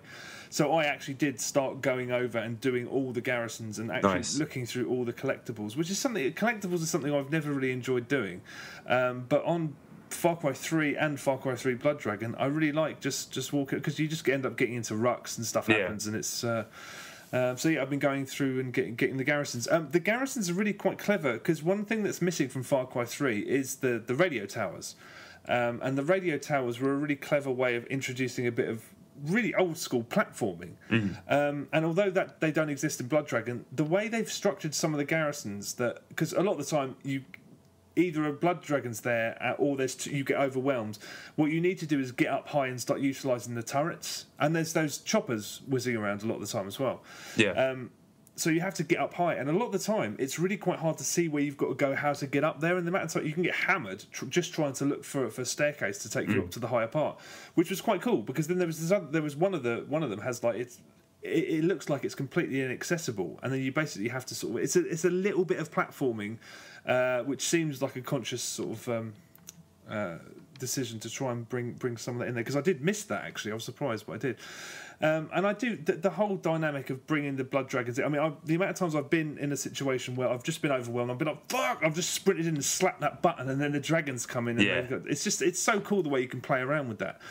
So I actually did start going over and doing all the garrisons and actually looking through all the collectibles, which is something. Collectibles is something I've never really enjoyed doing, but on Far Cry 3 and Far Cry 3 Blood Dragon, I really like just walking because you just end up getting into rucks and stuff happens, and it's. So yeah, I've been going through and getting the garrisons. The garrisons are really quite clever because one thing that's missing from Far Cry 3 is the radio towers, and the radio towers were a really clever way of introducing a bit of really old school platforming, and although that they don't exist in Blood Dragon, the way they've structured some of the garrisons, that because a lot of the time you either a Blood Dragon's there or you get overwhelmed. What you need to do is get up high and start utilising the turrets, and there's those choppers whizzing around a lot of the time as well. So you have to get up high, and a lot of the time it's really quite hard to see where you've got to go, how to get up there, and the amount of time you can get hammered just trying to look for a staircase to take you up to the higher part, which was quite cool because then there was one of them has like it looks like it's completely inaccessible, and then you basically have to sort of it's a little bit of platforming, which seems like a conscious sort of decision to try and bring some of that in there because I did miss that actually. I was surprised, but I did. And I do the whole dynamic of bringing the Blood Dragons in. I mean, the amount of times I've been in a situation where I've just been overwhelmed, I've been like, fuck, I've just sprinted in and slapped that button, and then the dragons come in. And it's so cool the way you can play around with that.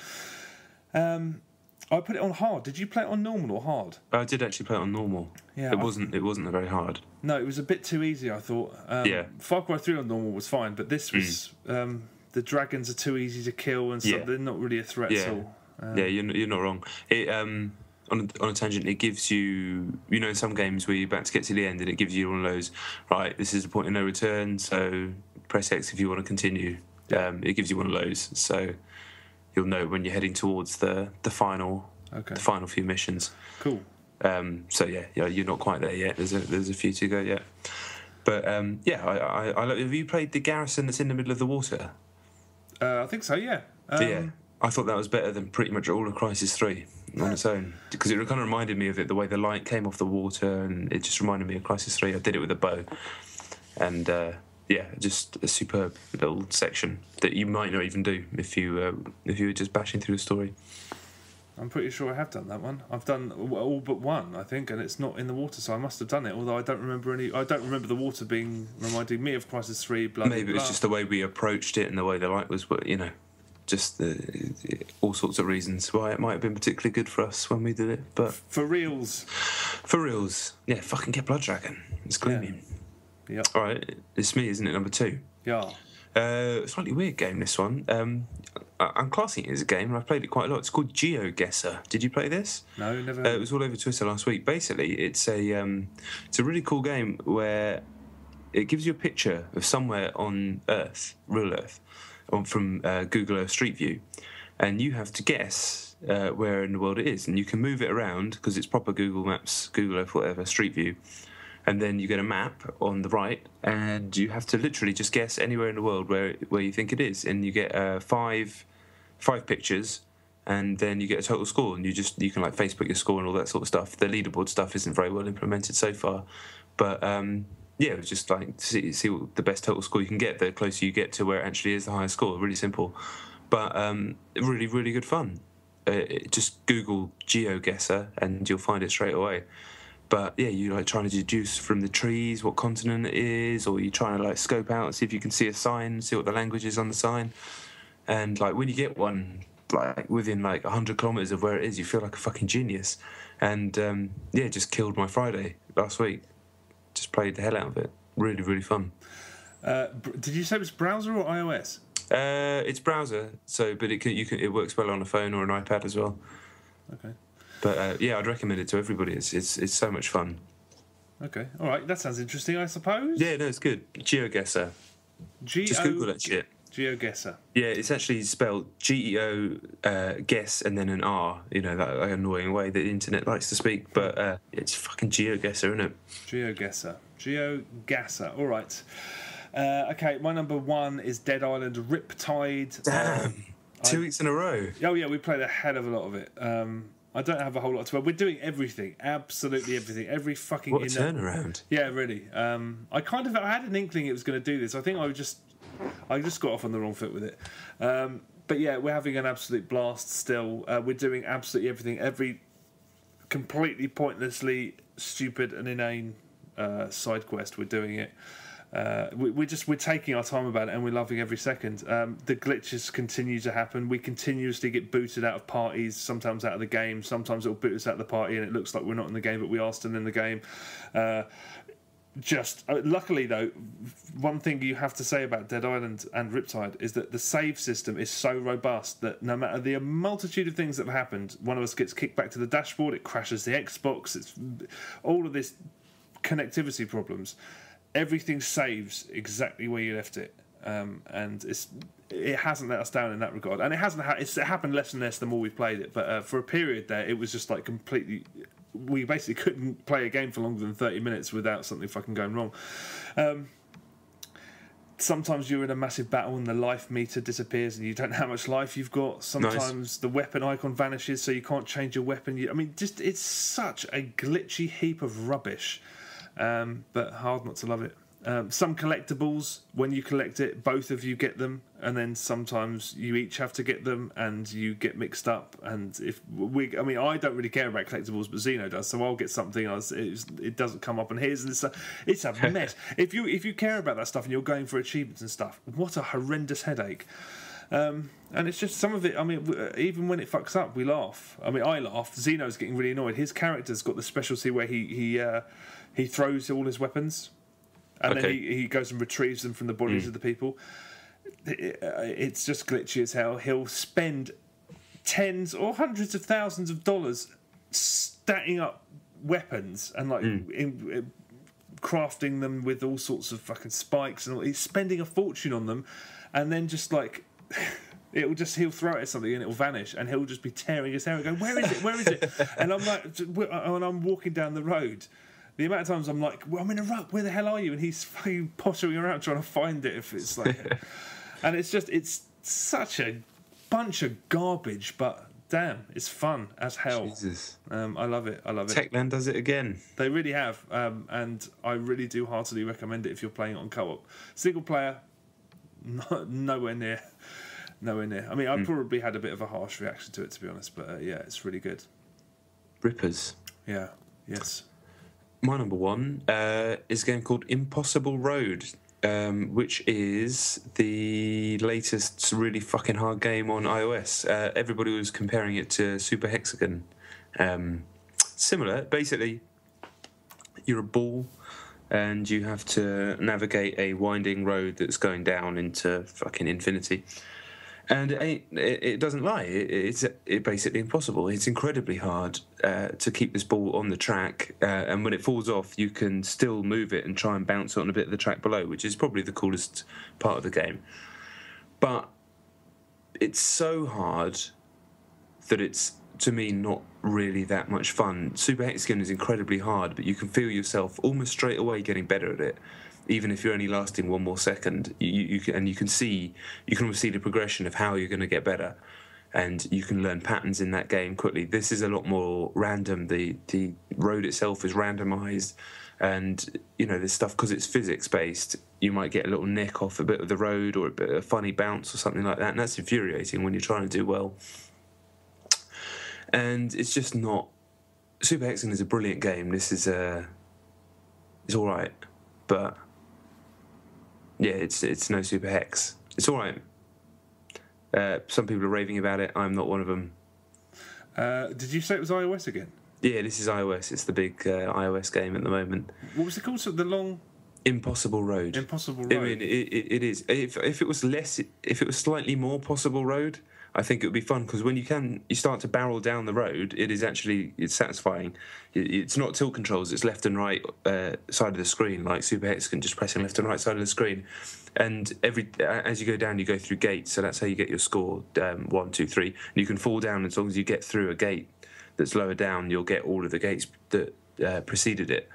I put it on hard. Did you play it on normal or hard? I did actually play it on normal. Yeah, it wasn't very hard. No, it was a bit too easy, I thought. Far Cry 3 on normal was fine, but this was the dragons are too easy to kill and stuff. They're not really a threat at all. You're not wrong. It on a tangent, it gives you, in some games where you're about to get to the end and it gives you one of those, right, this is the point of no return, so press X if you want to continue. It gives you one of those, so you'll know when you're heading towards the final few missions. Cool. So you're not quite there yet. There's a few to go yet. But I have you played the garrison that's in the middle of the water? I think so. Yeah. I thought that was better than pretty much all of Crysis 3 on its own, because it kind of reminded me of it, the way the light came off the water, and it just reminded me of Crysis 3. I did it with a bow, and just a superb little section that you might not even do if you were just bashing through a story. I'm pretty sure I have done that one. I've done all but one, I think, and it's not in the water, so I must have done it. Although I don't remember I don't remember the water reminding me of Crysis 3. Maybe it was just the way we approached it and the way the light was, just all sorts of reasons why it might have been particularly good for us when we did it. But for reals, yeah, fucking get Blood Dragon. It's gleaming. Yeah. All right, it's me, isn't it? Number 2. Yeah. Slightly weird game, this one. I'm classing it as a game, and I've played it quite a lot. It's called GeoGuessr. Did you play this? No, never. It was all over Twitter last week. Basically, it's a really cool game where it gives you a picture of somewhere on Earth, real Earth, from Google Earth Street View, and you have to guess where in the world it is, and you can move it around because it's proper Google Maps, Google Earth, whatever, Street View. And then you get a map on the right, and you have to literally just guess anywhere in the world where you think it is. And you get five pictures, and then you get a total score. And you can like Facebook your score and all that sort of stuff. The leaderboard stuff isn't very well implemented so far, but Yeah, it was just like see what the best total score you can get. The closer you get to where it actually is the highest score. Really simple, but really, really good fun. Just Google GeoGuessr and you'll find it straight away. But yeah, you like trying to deduce from the trees what continent it is, or you trying to like scope out and see if you can see a sign, see what the language is on the sign. And like when you get one like within like 100 kilometers of where it is, you feel like a fucking genius. And yeah, just killed my Friday last week. Just played the hell out of it. Really, really fun. Did you say it was browser or iOS? It's browser, but it works well on a phone or an iPad as well. Okay. But yeah, I'd recommend it to everybody. It's so much fun. Okay, all right, that sounds interesting, I suppose. Yeah, no, it's good. GeoGuessor. Just Google that shit. GeoGuessr. Yeah, it's actually spelled GEO guess and then an R. You know, that annoying way that the internet likes to speak. But it's fucking GeoGuessr, isn't it? GeoGuessr. All right. Okay, my number one is Dead Island Riptide. Damn. 2 weeks in a row. Oh yeah, we played a hell of a lot of it. I don't have a whole lot to. We're doing everything, absolutely everything, every fucking. What a turnaround! Yeah, really. I had an inkling it was going to do this. I think I just got off on the wrong foot with it. But yeah, we're having an absolute blast still. We're doing absolutely everything, every completely pointlessly stupid and inane side quest. We're doing it. We're taking our time about it and we're loving every second. The glitches continue to happen. We continuously get booted out of parties, sometimes out of the game, sometimes it'll boot us out of the party and it looks like we're not in the game but we are still in the game. Luckily though, one thing you have to say about Dead Island and Riptide is that the save system is so robust that no matter the multitude of things that have happened, one of us gets kicked back to the dashboard, it crashes the Xbox, it's all of this connectivity problems. Everything saves exactly where you left it, and it hasn't let us down in that regard. And it hasn't. It happened less and less the more we played it. But for a period there, it was just like completely. We basically couldn't play a game for longer than 30 minutes without something fucking going wrong. Sometimes you're in a massive battle and the life meter disappears and you don't know how much life you've got. Sometimes the weapon icon vanishes, so you can't change your weapon. It's such a glitchy heap of rubbish. But hard not to love it. Some collectibles, when you collect it, both of you get them, and then sometimes you each have to get them, and you get mixed up. And I don't really care about collectibles, but Zeno does, so I'll get something else. It doesn't come up on his, and it's a mess. If you care about that stuff and you're going for achievements and stuff, what a horrendous headache. And it's just some of it. I mean, even when it fucks up, we laugh. I mean, I laugh. Zeno's getting really annoyed. His character's got the specialty where he throws all his weapons, and then he goes and retrieves them from the bodies of the people. It's just glitchy as hell. He'll spend tens or hundreds of thousands of dollars statting up weapons and crafting them with all sorts of fucking spikes, and he's spending a fortune on them, and then just like. He'll throw it at something and it'll vanish, and he'll just be tearing his hair and going, where is it? And I'm like, when I'm walking down the road, the amount of times I'm like, well, I'm in a rut, where the hell are you? And he's fucking pottering around trying to find it. If it's like, and it's such a bunch of garbage, but damn, it's fun as hell. Jesus. I love it. Techland does it again. They really have, and I really do heartily recommend it if you're playing it on co-op. Single player, nowhere near. I mean, I probably had a bit of a harsh reaction to it, to be honest, but yeah, it's really good. Rippers. Yeah, yes. My number one is a game called Impossible Road, which is the latest really fucking hard game on iOS. Everybody was comparing it to Super Hexagon. Similar, basically, you're a ball and you have to navigate a winding road that's going down into fucking infinity. And it doesn't lie. It's basically impossible. It's incredibly hard to keep this ball on the track. And when it falls off, you can still move it and try and bounce it on a bit of the track below, which is probably the coolest part of the game. But it's so hard that it's, to me, not really that much fun. Super Hexagon is incredibly hard, but you can feel yourself almost straight away getting better at it. Even if you're only lasting one more second, you can almost see the progression of how you're going to get better. and you can learn patterns in that game quickly. This is a lot more random. The road itself is randomised, and this stuff, because it's physics based, you might get a little nick off a bit of the road or a bit of a funny bounce or something like that, and that's infuriating when you're trying to do well. And it's just not. Super Hexagon is a brilliant game. This is it's all right, but yeah, it's no Super Hex. It's all right. Some people are raving about it. I'm not one of them. Did you say it was iOS again? Yeah, this is iOS. It's the big iOS game at the moment. What was it called? So the long... Impossible Road. Impossible Road. I mean, it is. If it was slightly more Possible Road, I think it would be fun, because when you start to barrel down the road, it's satisfying. It's not tilt controls; it's left and right side of the screen, like Super Hexagon, just pressing left and right side of the screen. And as you go down, you go through gates, so that's how you get your score: 1, 2, 3. And you can fall down as long as you get through a gate that's lower down. You'll get all of the gates that preceded it.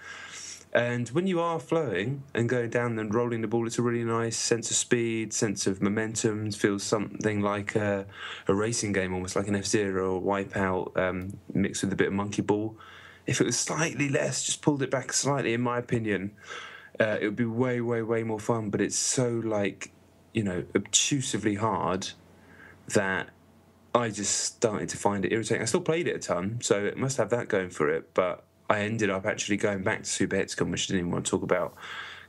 And when you are flowing and going down and rolling the ball, it's a really nice sense of speed, sense of momentum. It feels something like a racing game, almost like an F-Zero or Wipeout, mixed with a bit of monkey ball. If it was slightly less, just pulled it back slightly, in my opinion, it would be way, way, way more fun. But it's so, obtusively hard that I just started to find it irritating. I still played it a ton, so it must have that going for it, but I ended up actually going back to Super Hexagon, which I didn't even want to talk about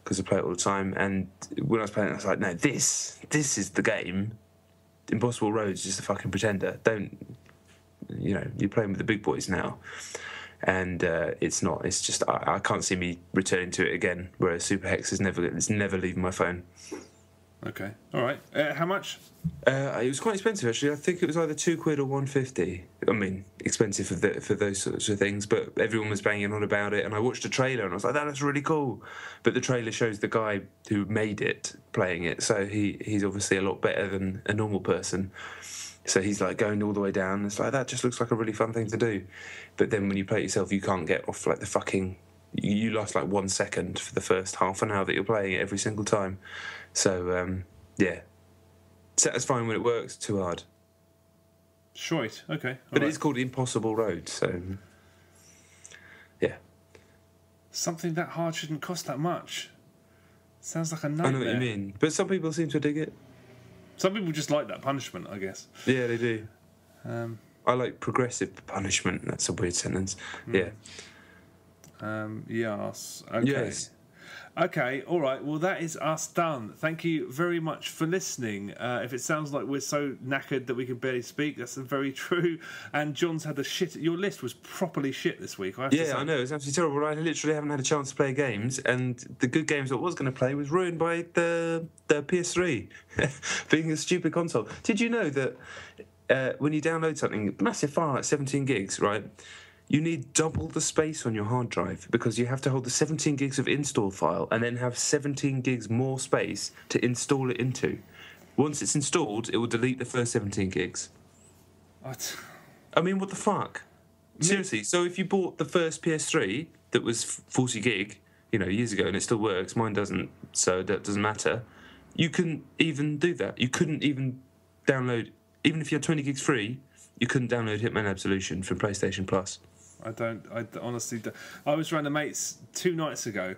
because I play it all the time. And when I was playing it, I was like, no, this is the game. Impossible Road's just a fucking pretender. You're playing with the big boys now. And it's not. It's just, I can't see me returning to it again, whereas Super Hex it's never leaving my phone. Okay, all right. How much? It was quite expensive, actually. I think it was either £2 or £1.50. I mean, expensive for those sorts of things, but everyone was banging on about it. And I watched a trailer, and I was like, that looks really cool. But the trailer shows the guy who made it playing it, so he's obviously a lot better than a normal person. So he's like going all the way down. It's like, that just looks like a really fun thing to do. But then when you play it yourself, you can't get off like the fucking... You last like 1 second for the first half an hour that you're playing it every single time. So, yeah. Satisfying when it works, too hard. Shite, okay. But it is called Impossible Road, so... Yeah. Something that hard shouldn't cost that much. Sounds like a nightmare. I know what you mean. But some people seem to dig it. Some people just like that punishment, I guess. Yeah, they do. I like progressive punishment. That's a weird sentence. Yeah. Yes. Okay. Yes. Okay, all right. Well, that is us done. Thank you very much for listening. If it sounds like we're so knackered that we can barely speak, that's very true. And John's had the shit. Your list was properly shit this week. I have to say. I know. It's absolutely terrible. I literally haven't had a chance to play games, and the good games I was going to play was ruined by the PS3 being a stupid console. Did you know that when you download something, massive file like 17 gigs, right? You need double the space on your hard drive because you have to hold the 17 gigs of install file and then have 17 gigs more space to install it into. Once it's installed, it will delete the first 17 gigs. What? I mean, what the fuck? Seriously, so if you bought the first PS3 that was 40 gig, years ago, and it still works, mine doesn't, so that doesn't matter, you couldn't even do that. You couldn't even download, even if you had 20 gigs free, you couldn't download Hitman Absolution from PlayStation Plus. I honestly don't. I was around the mates 2 nights ago,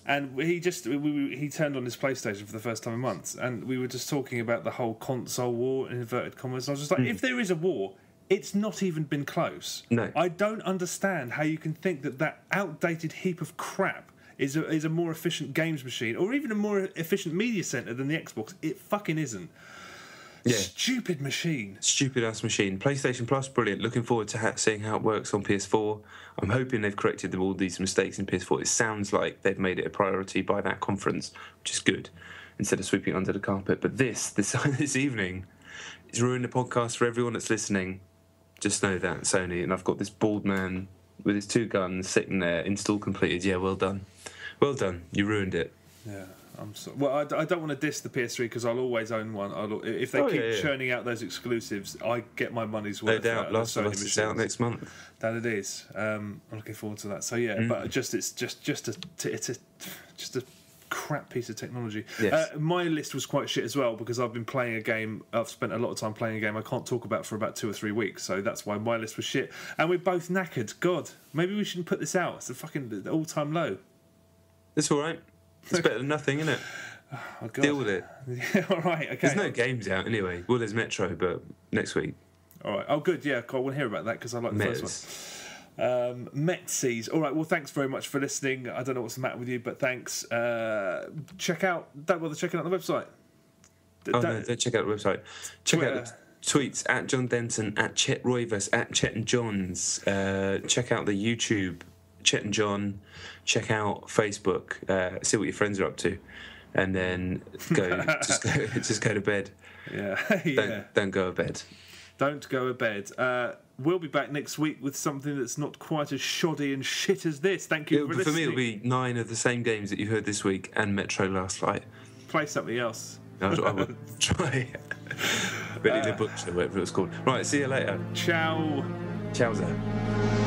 and he turned on his PlayStation for the first time in months, and we were just talking about the whole console war in inverted commas. I was just like, if there is a war, it's not even been close. No. I don't understand how you can think that outdated heap of crap is a more efficient games machine, or even a more efficient media centre than the Xbox. It fucking isn't. Yeah. Stupid machine. Stupid ass machine. PlayStation Plus, brilliant. Looking forward to seeing how it works on PS4. I'm hoping they've corrected all these mistakes in PS4. It sounds like they've made it a priority by that conference, which is good, instead of sweeping it under the carpet. But this evening is ruining the podcast for everyone that's listening. Just know that, Sony. And I've got this bald man with his 2 guns sitting there, install completed. Yeah, well done. Well done. You ruined it. Yeah. I don't want to diss the PS3 because I'll always own one. If they keep churning out those exclusives, I get my money's worth. No doubt. Last of Us is out next month. That it is. I'm looking forward to that. So yeah, but it's just a crap piece of technology. Yes. My list was quite shit as well because I've been playing a game. I've spent a lot of time playing a game I can't talk about for about 2 or 3 weeks, so that's why my list was shit. And we're both knackered. God, maybe we shouldn't put this out. It's a fucking all-time low. It's all right. It's better than nothing, isn't it? Oh, God. Deal with it. Yeah, all right, okay. There's no games out anyway. Well, there's Metro, but next week. All right. Oh, good. Yeah, I want to hear about that because I like the first one. Metsies. All right. Well, thanks very much for listening. I don't know what's the matter with you, but thanks. Don't bother checking out the website. No, don't check out the website. Check out the tweets at John Denton, at Chet Roivas, at Chet and Johns. Check out the YouTube, Chet and John. Check out Facebook. See what your friends are up to, and then just go to bed. Yeah. Don't go to bed. Don't go to bed. We'll be back next week with something that's not quite as shoddy and shit as this. Thank you for listening. For me, it'll be 9 of the same games that you heard this week and Metro Last Light. Play something else. I will try. Berty the Butcher, whatever it's called. Right, see you later. Ciao. Ciao, sir.